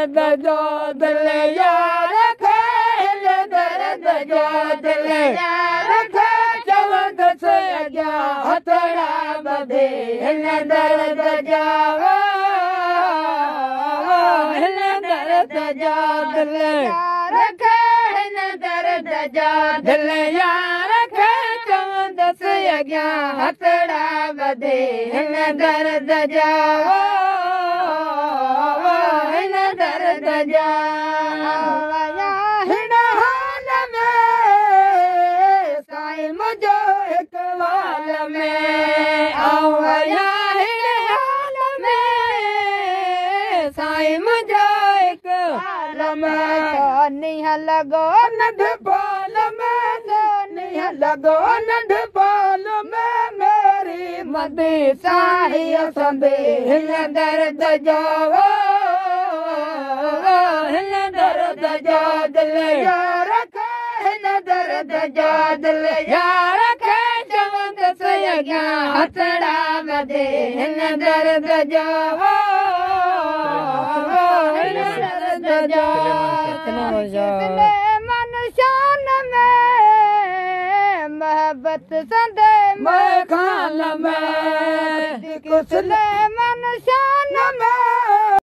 जो दिल यार हिल दर्द जो दिल यार चवंद से अॻियां हथड़ा ॿधे हिल दर्द जा हिल दर्द जा दिल यार हिल दर्द जा दिल यार चवंद से अॻियां हथड़ा ॿधे हिल दर्द जा हिल दर्द जा हिन हाल में साईं मुंहिंजो इकबाल में आया हिन हाल में साईं मुंहिंजो इकबाल में नीह लॻो नंढपण में नीह लॻो नंढपण में मेरी मदी साईं संदे हिल दर्द जो हिल दर्द जो दिल यार हिल दर्द जो दिल यार चवंद से अॻियां हथड़ा ॿधे हिल दर्द जो हिल दर्द जो मन शान में मोहब्बत संदे मैं खान में कुछ ले मन शान में